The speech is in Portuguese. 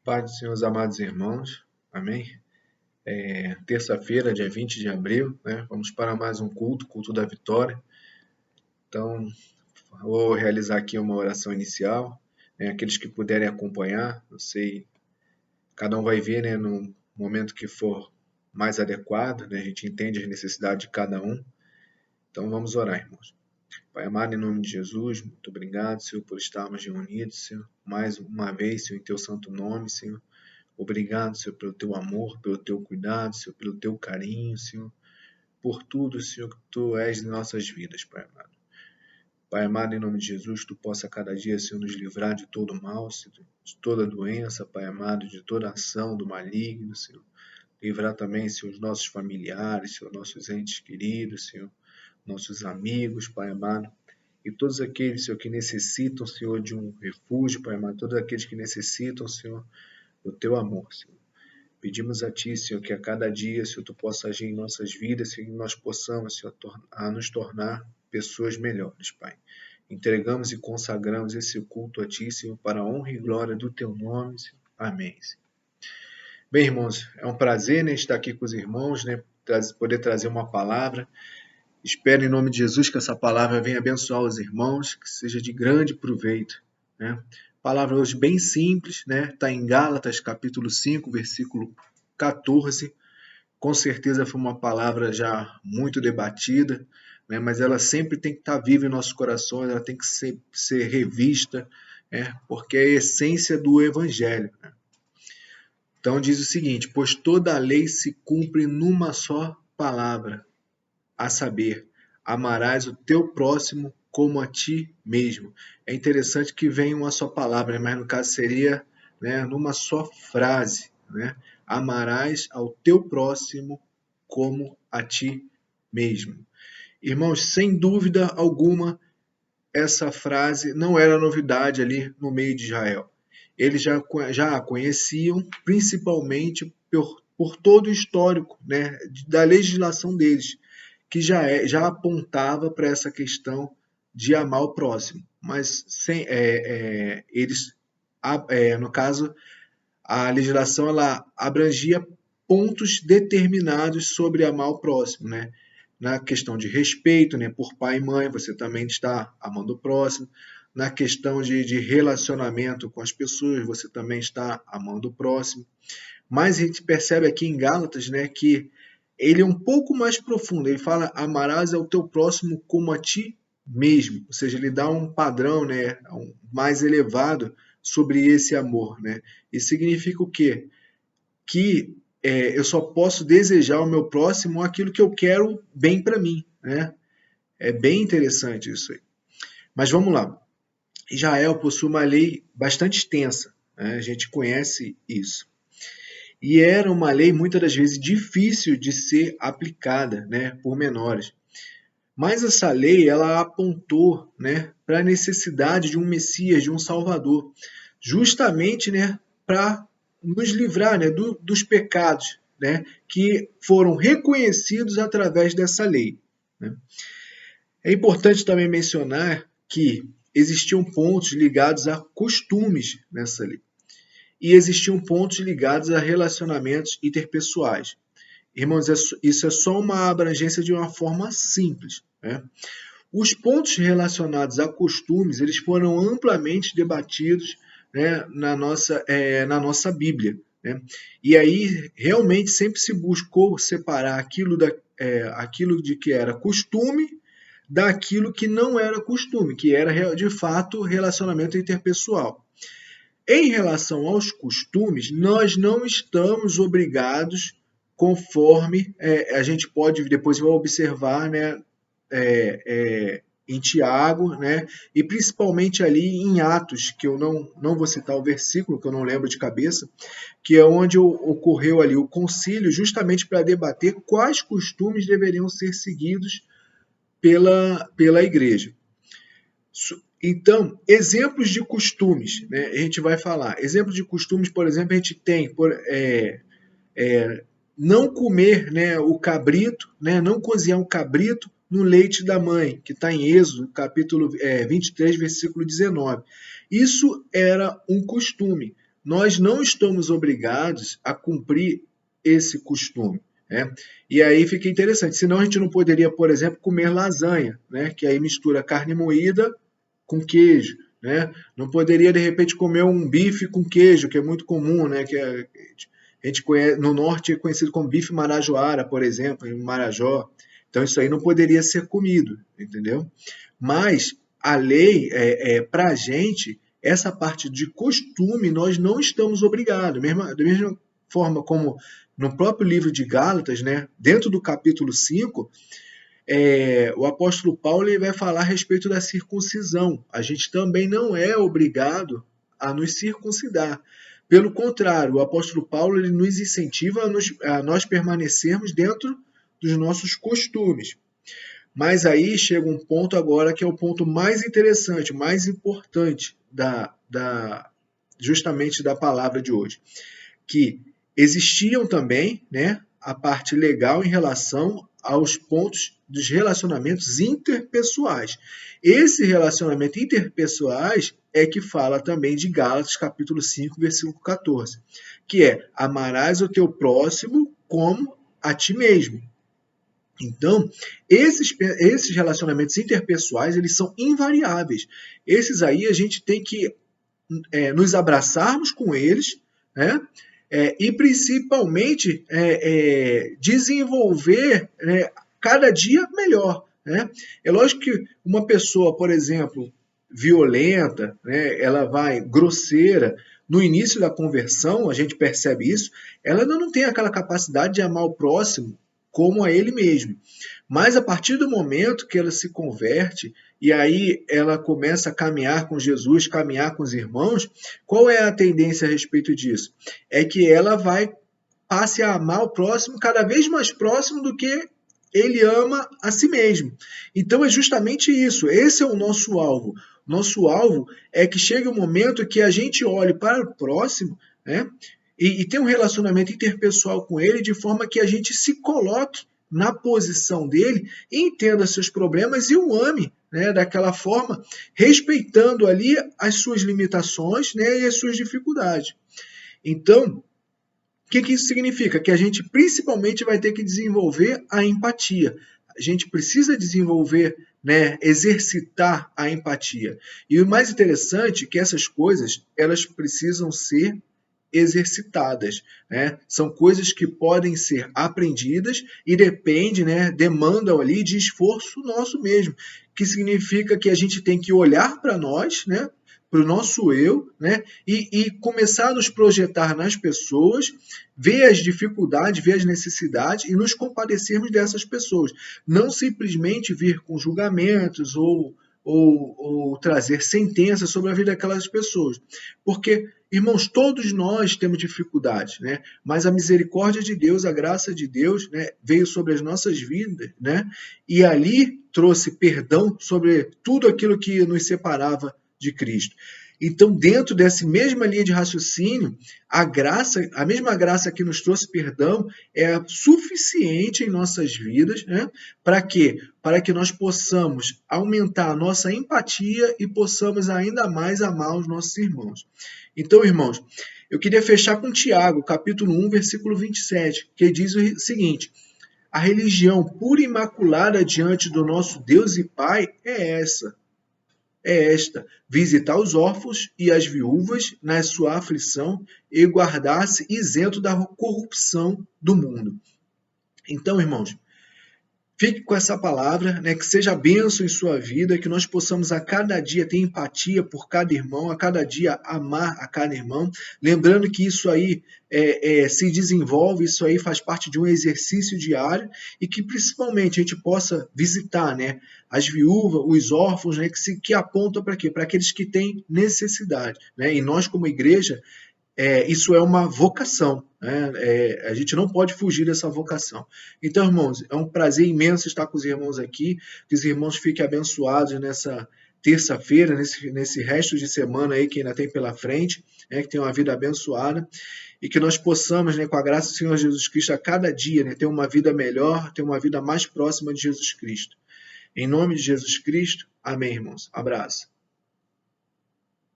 Pai do Senhor, os amados irmãos, amém? Terça-feira, dia 20 de abril, né? Vamos para mais um culto da vitória. Então, vou realizar aqui uma oração inicial, né? Aqueles que puderem acompanhar, eu sei, cada um vai ver, né, no momento que for mais adequado, né? A gente entende as necessidades de cada um. Então, vamos orar, irmãos. Pai amado, em nome de Jesus, muito obrigado, Senhor, por estarmos reunidos, Senhor, mais uma vez, Senhor, em Teu santo nome, Senhor. Obrigado, Senhor, pelo Teu amor, pelo Teu cuidado, Senhor, pelo Teu carinho, Senhor, por tudo, Senhor, que Tu és em nossas vidas, Pai amado. Pai amado, em nome de Jesus, Tu possa cada dia, Senhor, nos livrar de todo mal, Senhor, de toda doença, Pai amado, de toda ação do maligno, Senhor. Livrar também, Senhor, os nossos familiares, Senhor, nossos entes queridos, Senhor, nossos amigos, Pai amado. E todos aqueles, Senhor, que necessitam, Senhor, de um refúgio, Pai amado, todos aqueles que necessitam, Senhor, do Teu amor, Senhor. Pedimos a Ti, Senhor, que a cada dia, Senhor, Tu possa agir em nossas vidas, Senhor, que nós possamos, Senhor, nos tornar pessoas melhores, Pai. Entregamos e consagramos esse culto a Ti, Senhor, para a honra e glória do Teu nome, Senhor. Amém, Senhor. Bem, irmãos, é um prazer, né, estar aqui com os irmãos, né, poder trazer uma palavra. Espero, em nome de Jesus, que essa palavra venha abençoar os irmãos, que seja de grande proveito, né? Palavra hoje bem simples, né? Está em Gálatas, capítulo 5, versículo 14. Com certeza foi uma palavra já muito debatida, né? Mas ela sempre tem que estar viva em nossos corações, ela tem que ser revista, né? Porque é a essência do Evangelho, né? Então diz o seguinte: pois toda a lei se cumpre numa só palavra, a saber, amarás o teu próximo como a ti mesmo. É interessante que vem uma só palavra, né? Mas no caso seria, né, numa só frase, né? Amarás ao teu próximo como a ti mesmo. Irmãos, sem dúvida alguma, essa frase não era novidade ali no meio de Israel. Eles já a conheciam, principalmente por todo o histórico, né, da legislação deles, que já apontava para essa questão de amar o próximo. Mas eles, no caso, a legislação ela abrangia pontos determinados sobre amar o próximo, né? Na questão de respeito, né, por pai e mãe, você também está amando o próximo. Na questão de relacionamento com as pessoas, você também está amando o próximo. Mas a gente percebe aqui em Gálatas, né, que ele é um pouco mais profundo. Ele fala: amarás ao teu próximo como a ti mesmo. Ou seja, ele dá um padrão, né, mais elevado sobre esse amor, né? Isso significa o quê? Que eu só posso desejar ao meu próximo aquilo que eu quero bem para mim, né? É bem interessante isso aí. Mas vamos lá. Israel possui uma lei bastante extensa, né? A gente conhece isso. E era uma lei muitas das vezes difícil de ser aplicada, né, por menores. Mas essa lei ela apontou, né, para a necessidade de um Messias, de um Salvador, justamente, né, para nos livrar, né, dos pecados, né, que foram reconhecidos através dessa lei, né. É importante também mencionar que existiam pontos ligados a costumes nessa lei e existiam pontos ligados a relacionamentos interpessoais. Irmãos, isso é só uma abrangência de uma forma simples, né? Os pontos relacionados a costumes, eles foram amplamente debatidos, né, na nossa Bíblia, né? E aí, realmente, sempre se buscou separar aquilo de que era costume daquilo que não era costume, que era, de fato, relacionamento interpessoal. Em relação aos costumes, nós não estamos obrigados, conforme a gente pode depois vai observar, né, em Tiago, né, e principalmente ali em Atos, que eu não vou citar o versículo, que eu não lembro de cabeça, que é onde ocorreu ali o concílio, justamente para debater quais costumes deveriam ser seguidos pela igreja. Então, exemplos de costumes, né? A gente vai falar. Exemplos de costumes, por exemplo, a gente tem não comer, né, o cabrito, né, não cozinhar um cabrito no leite da mãe, que está em Êxodo, capítulo 23, versículo 19. Isso era um costume. nós não estamos obrigados a cumprir esse costume, né? E aí fica interessante, senão a gente não poderia, por exemplo, comer lasanha, né? Que aí mistura carne moída com queijo, né? Não poderia, de repente, comer um bife com queijo, que é muito comum, né? A gente conhece, no norte é conhecido como bife marajoara, por exemplo, em Marajó. Então isso aí não poderia ser comido, entendeu? Mas a lei, para a gente, essa parte de costume, nós não estamos obrigados. Da mesma forma como no próprio livro de Gálatas, né, dentro do capítulo 5, o apóstolo Paulo ele vai falar a respeito da circuncisão. A gente também não é obrigado a nos circuncidar. Pelo contrário, o apóstolo Paulo ele nos incentiva a nós permanecermos dentro dos nossos costumes. Mas aí chega um ponto agora que é o ponto mais interessante, mais importante justamente da palavra de hoje, que existiam também, né, a parte legal em relação aos pontos dos relacionamentos interpessoais. Esse relacionamento interpessoais é que fala também de Gálatas capítulo 5, versículo 14, que é: amarás o teu próximo como a ti mesmo. Então, esses relacionamentos interpessoais, eles são invariáveis. Esses aí a gente tem que nos abraçarmos com eles, né? E principalmente desenvolver cada dia melhor, né? É lógico que uma pessoa, por exemplo, violenta, né, ela vai grosseira, no início da conversão, a gente percebe isso, ela ainda não tem aquela capacidade de amar o próximo como a ele mesmo. Mas a partir do momento que ela se converte e aí ela começa a caminhar com Jesus, caminhar com os irmãos, qual é a tendência a respeito disso? É que ela passe a amar o próximo cada vez mais próximo do que ele ama a si mesmo. Então é justamente isso, esse é o nosso alvo. Nosso alvo é que chegue um momento que a gente olhe para o próximo, né? E tem um relacionamento interpessoal com ele de forma que a gente se coloque na posição dele, entenda seus problemas e o ame, né, daquela forma, respeitando ali as suas limitações, né, e as suas dificuldades. Então, o que isso significa? Que a gente principalmente vai ter que desenvolver a empatia. A gente precisa desenvolver, né, exercitar a empatia. E o mais interessante é que essas coisas elas precisam ser exercitadas, né? São coisas que podem ser aprendidas e depende, né, demandam ali de esforço nosso mesmo, que significa que a gente tem que olhar para nós, né, para o nosso eu, né, e começar a nos projetar nas pessoas, ver as dificuldades, ver as necessidades e nos compadecermos dessas pessoas. Não simplesmente vir com julgamentos ou trazer sentenças sobre a vida daquelas pessoas. Porque, irmãos, todos nós temos dificuldades, né? Mas a misericórdia de Deus, a graça de Deus, né, veio sobre as nossas vidas, né? E ali trouxe perdão sobre tudo aquilo que nos separava de Cristo. Então, dentro dessa mesma linha de raciocínio, a mesma graça que nos trouxe perdão é suficiente em nossas vidas, né? Para quê? Para que nós possamos aumentar a nossa empatia e possamos ainda mais amar os nossos irmãos. Então, irmãos, eu queria fechar com Tiago, capítulo 1, versículo 27, que diz o seguinte: a religião pura e imaculada diante do nosso Deus e Pai é esta: visitar os órfãos e as viúvas na sua aflição e guardar-se isento da corrupção do mundo. Então, irmãos, fique com essa palavra, né, que seja bênção em sua vida, que nós possamos a cada dia ter empatia por cada irmão, a cada dia amar a cada irmão, lembrando que isso aí se desenvolve, isso aí faz parte de um exercício diário e que principalmente a gente possa visitar, né, as viúvas, os órfãos, né, que apontam para quê? Para aqueles que têm necessidade, né? E nós como igreja, isso é uma vocação, né? A gente não pode fugir dessa vocação. Então, irmãos, é um prazer imenso estar com os irmãos aqui, que os irmãos fiquem abençoados nessa terça-feira, nesse resto de semana aí que ainda tem pela frente, né? Que tenham uma vida abençoada e que nós possamos, né, com a graça do Senhor Jesus Cristo, a cada dia, né, ter uma vida melhor, ter uma vida mais próxima de Jesus Cristo. Em nome de Jesus Cristo, amém, irmãos. Abraço.